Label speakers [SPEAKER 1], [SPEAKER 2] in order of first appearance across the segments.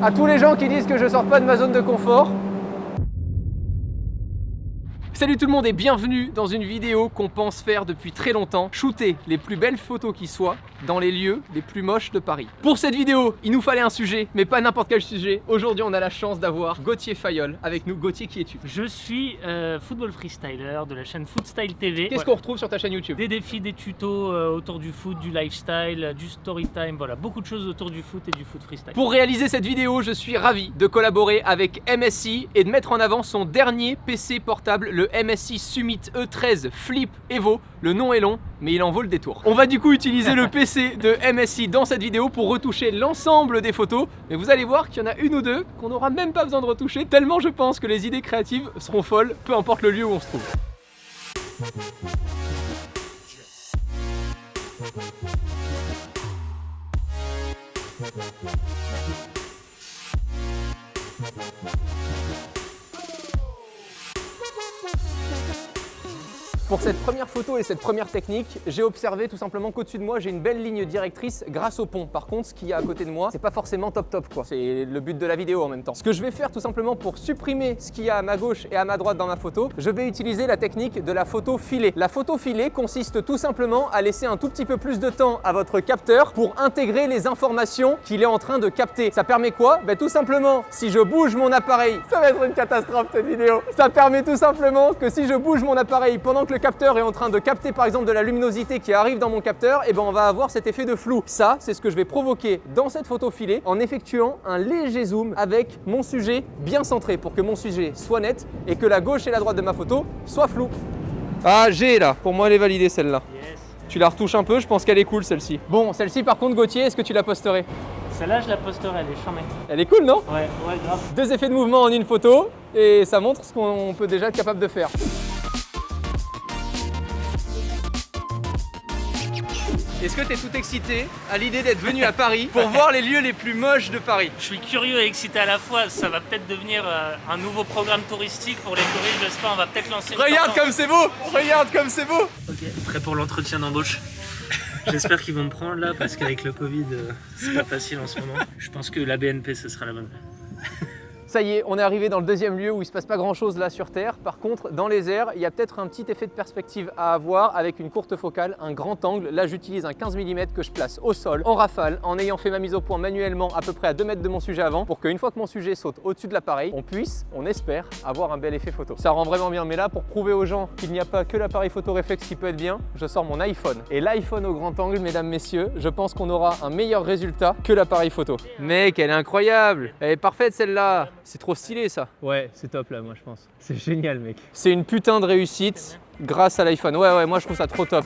[SPEAKER 1] À tous les gens qui disent que je sors pas de ma zone de confort. Salut tout le monde et bienvenue dans une vidéo qu'on pense faire depuis très longtemps, shooter les plus belles photos qui soient dans les lieux les plus moches de Paris. Pour cette vidéo, il nous fallait un sujet, mais pas n'importe quel sujet. Aujourd'hui, on a la chance d'avoir Gauthier Fayolle avec nous. Gauthier, qui es-tu?
[SPEAKER 2] Je suis football freestyler de la chaîne Footstyle TV.
[SPEAKER 1] Qu'est-ce qu'on retrouve sur ta chaîne YouTube?
[SPEAKER 2] Des défis, des tutos autour du foot, du lifestyle, du story time, voilà, beaucoup de choses autour du foot et du foot freestyle.
[SPEAKER 1] Pour réaliser cette vidéo, je suis ravi de collaborer avec MSI et de mettre en avant son dernier PC portable, le MSI Summit E13 Flip Evo. Le nom est long, mais il en vaut le détour. On va du coup utiliser le PC de MSI dans cette vidéo pour retoucher l'ensemble des photos. Mais vous allez voir qu'il y en a une ou deux qu'on n'aura même pas besoin de retoucher, tellement je pense que les idées créatives seront folles, peu importe le lieu où on se trouve. Pour cette première photo et cette première technique, j'ai observé tout simplement qu'au-dessus de moi, j'ai une belle ligne directrice grâce au pont. Par contre, ce qu'il y a à côté de moi, c'est pas forcément top quoi. C'est le but de la vidéo en même temps. Ce que je vais faire tout simplement pour supprimer ce qu'il y a à ma gauche et à ma droite dans ma photo, je vais utiliser la technique de la photo filée. La photo filée consiste tout simplement à laisser un tout petit peu plus de temps à votre capteur pour intégrer les informations qu'il est en train de capter. Ça permet quoi? Tout simplement, si je bouge mon appareil, ça va être une catastrophe cette vidéo. Ça permet tout simplement que si je bouge mon appareil pendant que le capteur est en train de capter par exemple de la luminosité qui arrive dans mon capteur, et on va avoir cet effet de flou. Ça, c'est ce que je vais provoquer dans cette photo filée en effectuant un léger zoom avec mon sujet bien centré pour que mon sujet soit net et que la gauche et la droite de ma photo soient floues. Ah, j'ai là, pour moi elle est validée celle-là.
[SPEAKER 2] Yes.
[SPEAKER 1] Tu la retouches un peu, je pense qu'elle est cool celle-ci. Bon, celle-ci par contre Gauthier, est-ce que tu la posterais?
[SPEAKER 2] Celle-là, je la posterai, elle est charmée.
[SPEAKER 1] Elle est cool, non?
[SPEAKER 2] Ouais, grave.
[SPEAKER 1] Deux effets de mouvement en une photo et ça montre ce qu'on peut déjà être capable de faire. Est-ce que tu es tout excité à l'idée d'être venu à Paris pour voir les lieux les plus moches de Paris?
[SPEAKER 2] Je suis curieux et excité à la fois, ça va peut-être devenir un nouveau programme touristique pour les touristes, je sais pas, on va peut-être lancer...
[SPEAKER 1] Regarde comme c'est beau! Regarde comme c'est beau!
[SPEAKER 2] Ok, prêt pour l'entretien d'embauche. J'espère qu'ils vont me prendre là, parce qu'avec le Covid, c'est pas facile en ce moment. Je pense que la BNP, ce sera la bonne.
[SPEAKER 1] Ça y est, on est arrivé dans le deuxième lieu où il se passe pas grand chose là sur Terre. Par contre, dans les airs, il y a peut-être un petit effet de perspective à avoir avec une courte focale, un grand angle. Là, j'utilise un 15 mm que je place au sol, en rafale, en ayant fait ma mise au point manuellement à peu près à 2 mètres de mon sujet avant, pour qu'une fois que mon sujet saute au-dessus de l'appareil, on puisse, on espère, avoir un bel effet photo. Ça rend vraiment bien, mais là, pour prouver aux gens qu'il n'y a pas que l'appareil photo réflexe qui peut être bien, je sors mon iPhone. Et l'iPhone au grand angle, mesdames, messieurs, je pense qu'on aura un meilleur résultat que l'appareil photo. Mec, elle est incroyable! Elle est parfaite celle-là! C'est trop stylé ça.
[SPEAKER 2] Ouais, c'est top là, moi je pense. C'est génial, mec.
[SPEAKER 1] C'est une putain de réussite grâce à l'iPhone. Ouais, moi je trouve ça trop top.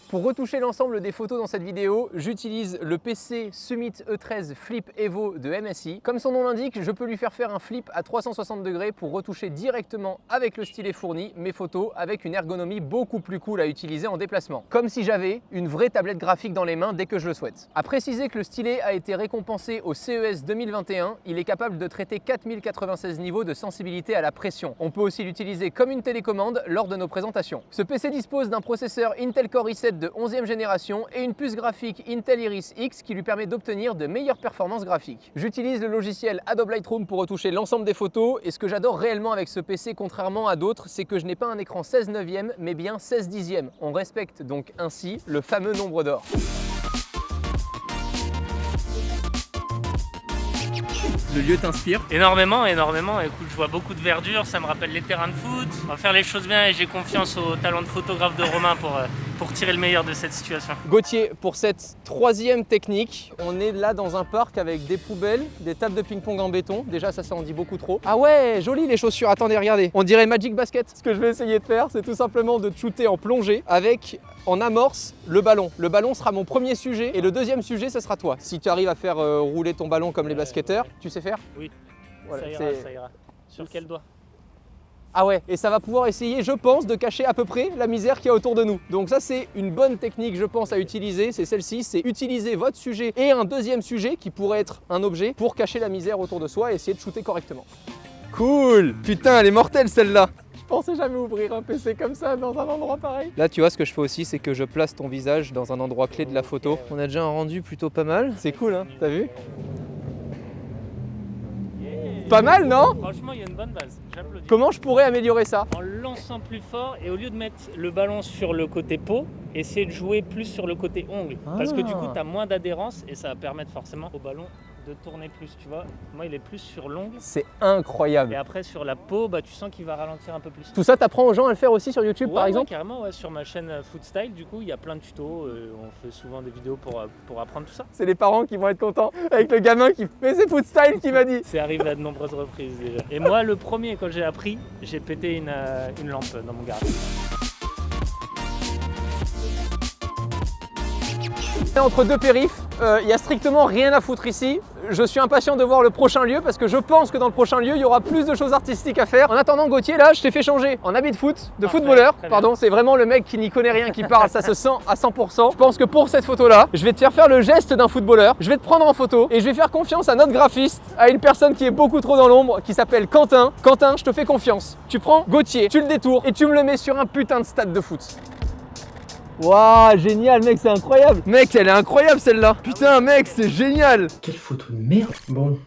[SPEAKER 1] Pour retoucher l'ensemble des photos dans cette vidéo, j'utilise le PC Summit E13 Flip Evo de MSI. Comme son nom l'indique, je peux lui faire un flip à 360 degrés pour retoucher directement avec le stylet fourni mes photos avec une ergonomie beaucoup plus cool à utiliser en déplacement. Comme si j'avais une vraie tablette graphique dans les mains dès que je le souhaite. À préciser que le stylet a été récompensé au CES 2021, il est capable de traiter 4096 niveaux de sensibilité à la pression. On peut aussi l'utiliser comme une télécommande lors de nos présentations. Ce PC dispose d'un processeur Intel Core i7 de 11e génération et une puce graphique Intel Iris X qui lui permet d'obtenir de meilleures performances graphiques. J'utilise le logiciel Adobe Lightroom pour retoucher l'ensemble des photos et ce que j'adore réellement avec ce PC contrairement à d'autres, c'est que je n'ai pas un écran 16/9 mais bien 16/10. On respecte donc ainsi le fameux nombre d'or. Le lieu t'inspire?
[SPEAKER 2] Énormément. Écoute, je vois beaucoup de verdure, ça me rappelle les terrains de foot. On va faire les choses bien et j'ai confiance au talent de photographe de Romain pour tirer le meilleur de cette situation.
[SPEAKER 1] Gauthier, pour cette troisième technique, on est là dans un parc avec des poubelles, des tables de ping-pong en béton. Déjà, ça en dit beaucoup trop. Ah ouais, joli les chaussures. Attendez, regardez. On dirait Magic Basket. Ce que je vais essayer de faire, c'est tout simplement de shooter en plongée avec, en amorce, le ballon. Le ballon sera mon premier sujet et le deuxième sujet, ce sera toi. Si tu arrives à faire rouler ton ballon comme les basketteurs, tu sais faire?
[SPEAKER 2] Oui,
[SPEAKER 1] voilà,
[SPEAKER 2] ça ira. Sur quel doigt?
[SPEAKER 1] Ah ouais, et ça va pouvoir essayer, je pense, de cacher à peu près la misère qu'il y a autour de nous. Donc ça, c'est une bonne technique, je pense, à utiliser. C'est celle-ci, c'est utiliser votre sujet et un deuxième sujet qui pourrait être un objet pour cacher la misère autour de soi et essayer de shooter correctement. Cool! Putain, elle est mortelle celle-là! Je pensais jamais ouvrir un PC comme ça dans un endroit pareil. Là, tu vois, ce que je fais aussi, c'est que je place ton visage dans un endroit clé de la photo. On a déjà un rendu plutôt pas mal. C'est cool, hein, t'as vu? Pas mal, non?
[SPEAKER 2] Franchement, il y a une bonne base. J'applaudis.
[SPEAKER 1] Comment je pourrais améliorer ça?
[SPEAKER 2] En lançant plus fort et au lieu de mettre le ballon sur le côté peau, essayer de jouer plus sur le côté ongle. Parce que du coup, tu as moins d'adhérence et ça va permettre forcément au ballon de tourner plus, tu vois. Moi, il est plus sur l'ongle.
[SPEAKER 1] C'est incroyable.
[SPEAKER 2] Et après, sur la peau, bah, tu sens qu'il va ralentir un peu plus.
[SPEAKER 1] Tout ça, t'apprends aux gens à le faire aussi sur YouTube, par exemple?
[SPEAKER 2] Carrément, ouais, sur ma chaîne Footstyle, du coup, il y a plein de tutos. On fait souvent des vidéos pour apprendre tout ça.
[SPEAKER 1] C'est les parents qui vont être contents avec le gamin qui fait ses Footstyle qui m'a dit.
[SPEAKER 2] C'est arrivé à de nombreuses reprises déjà. Et moi, le premier, quand j'ai appris, j'ai pété une lampe dans mon garage.
[SPEAKER 1] Entre deux périphes, il n'y a strictement rien à foutre ici. Je suis impatient de voir le prochain lieu parce que je pense que dans le prochain lieu, il y aura plus de choses artistiques à faire. En attendant, Gauthier, là, je t'ai fait changer en habit de foot, de footballeur. Pardon, c'est vraiment le mec qui n'y connaît rien qui parle, ça se sent à 100%. Je pense que pour cette photo-là, je vais te faire le geste d'un footballeur, je vais te prendre en photo et je vais faire confiance à notre graphiste, à une personne qui est beaucoup trop dans l'ombre, qui s'appelle Quentin. Quentin, je te fais confiance. Tu prends Gauthier, tu le détours et tu me le mets sur un putain de stade de foot. Waouh, génial mec, c'est incroyable. Mec, elle est incroyable celle-là. Putain mec, c'est génial.
[SPEAKER 3] Quelle photo de merde. Bon,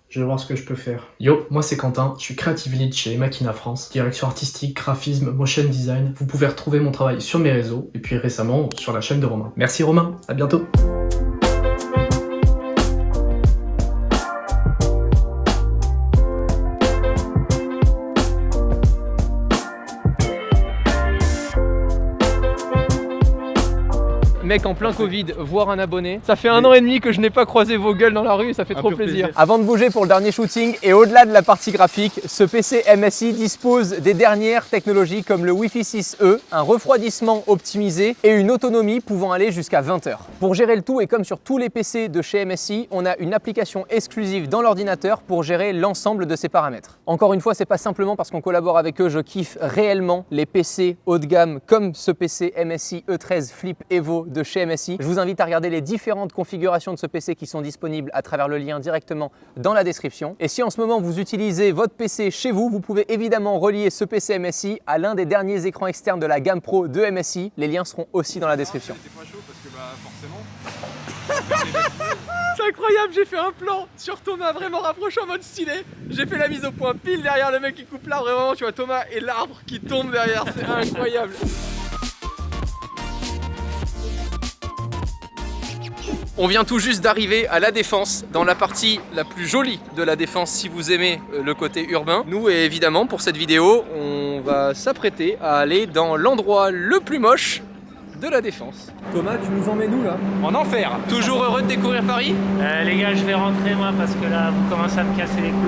[SPEAKER 3] je vais voir ce que je peux faire. Yo, moi c'est Quentin, je suis Creative Lead chez Makina France, direction artistique, graphisme, motion design. Vous pouvez retrouver mon travail sur mes réseaux et puis récemment sur la chaîne de Romain. Merci Romain, à bientôt.
[SPEAKER 1] Mec, en plein Covid, voir un abonné. Ça fait 1 an et demi que je n'ai pas croisé vos gueules dans la rue, ça fait trop plaisir. Avant de bouger pour le dernier shooting et au-delà de la partie graphique, ce PC MSI dispose des dernières technologies comme le Wi-Fi 6E, un refroidissement optimisé et une autonomie pouvant aller jusqu'à 20 heures. Pour gérer le tout et comme sur tous les PC de chez MSI, on a une application exclusive dans l'ordinateur pour gérer l'ensemble de ces paramètres. Encore une fois, c'est pas simplement parce qu'on collabore avec eux, je kiffe réellement les PC haut de gamme comme ce PC MSI E13 Flip Evo de chez MSI. Je vous invite à regarder les différentes configurations de ce PC qui sont disponibles à travers le lien directement dans la description. Et si en ce moment vous utilisez votre PC chez vous, vous pouvez évidemment relier ce PC MSI à l'un des derniers écrans externes de la gamme Pro de MSI. Les liens seront aussi dans la description.
[SPEAKER 4] J'étais pas chaud parce que forcément.
[SPEAKER 1] C'est incroyable, j'ai fait un plan sur Thomas vraiment rapproché en mode stylé. J'ai fait la mise au point pile derrière le mec qui coupe l'arbre et vraiment tu vois Thomas et l'arbre qui tombe derrière, c'est incroyable. On vient tout juste d'arriver à La Défense, dans la partie la plus jolie de La Défense si vous aimez le côté urbain. Nous, évidemment, pour cette vidéo, on va s'apprêter à aller dans l'endroit le plus moche de La Défense. Thomas, tu nous emmènes où là? En enfer. Toujours heureux de découvrir Paris?
[SPEAKER 2] Les gars, je vais rentrer moi parce que là, vous commencez à me casser les couilles.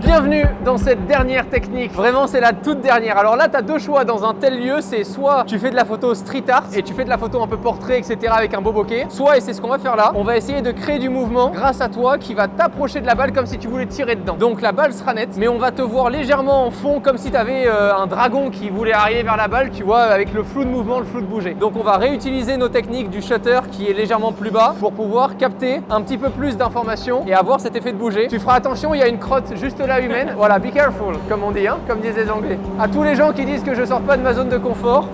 [SPEAKER 1] Bienvenue dans cette dernière technique, vraiment c'est la toute dernière. Alors là tu as deux choix dans un tel lieu, c'est soit tu fais de la photo street art et tu fais de la photo un peu portrait etc avec un beau bokeh, soit, et c'est ce qu'on va faire là, on va essayer de créer du mouvement grâce à toi qui va t'approcher de la balle comme si tu voulais tirer dedans. Donc la balle sera nette mais on va te voir légèrement en fond comme si tu avais un dragon qui voulait arriver vers la balle, tu vois, avec le flou de mouvement, le flou de bouger. Donc on va réutiliser nos techniques du shutter qui est légèrement plus bas pour pouvoir capter un petit peu plus d'informations et avoir cet effet de bouger. Tu feras attention, il y a une crotte juste là humaine. Voilà, be careful, comme on dit, hein, comme disent les Anglais. À tous les gens qui disent que je sors pas de ma zone de confort.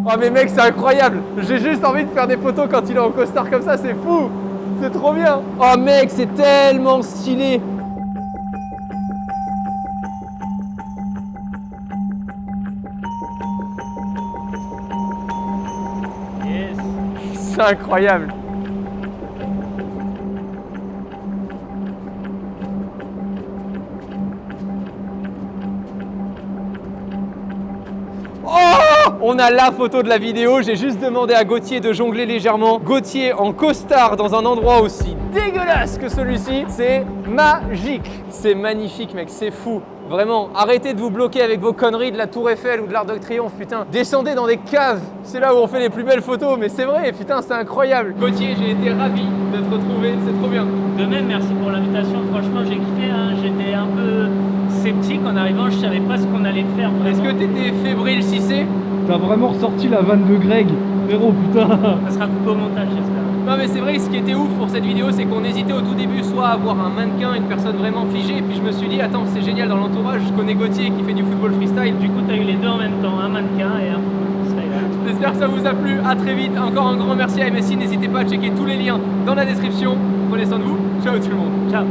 [SPEAKER 1] Oh mais mec, c'est incroyable. J'ai juste envie de faire des photos quand il est en costard comme ça, c'est fou. C'est trop bien. Oh mec, c'est tellement stylé.
[SPEAKER 2] Yes.
[SPEAKER 1] C'est incroyable. On a la photo de la vidéo, j'ai juste demandé à Gauthier de jongler légèrement. Gauthier en costard dans un endroit aussi dégueulasse que celui-ci, c'est magique. C'est magnifique mec, c'est fou. Vraiment, arrêtez de vous bloquer avec vos conneries de la Tour Eiffel ou de l'Arc de Triomphe, putain. Descendez dans des caves, c'est là où on fait les plus belles photos, mais c'est vrai, putain, c'est incroyable. Gauthier, j'ai été ravi de te retrouver, c'est trop bien.
[SPEAKER 2] De même, merci pour l'invitation, franchement j'ai kiffé, hein. J'étais un peu sceptique en arrivant, je savais pas ce qu'on allait faire.
[SPEAKER 1] Est-ce
[SPEAKER 2] Vraiment.
[SPEAKER 1] que t'étais fébrile, Cissé?
[SPEAKER 5] T'as vraiment ressorti la vanne de Greg, frérot, putain.
[SPEAKER 2] Ça sera coupé au montage, j'espère.
[SPEAKER 1] Non mais c'est vrai, ce qui était ouf pour cette vidéo, c'est qu'on hésitait au tout début soit à avoir un mannequin, une personne vraiment figée, et puis je me suis dit, attends, c'est génial dans l'entourage, je connais Gauthier qui fait du football freestyle.
[SPEAKER 2] Du coup, t'as eu les deux en même temps, un mannequin et un freestyler.
[SPEAKER 1] J'espère que ça vous a plu, à très vite, encore un grand merci à MSI, n'hésitez pas à checker tous les liens dans la description. Prenez soin de vous, ciao tout le monde.
[SPEAKER 2] Ciao.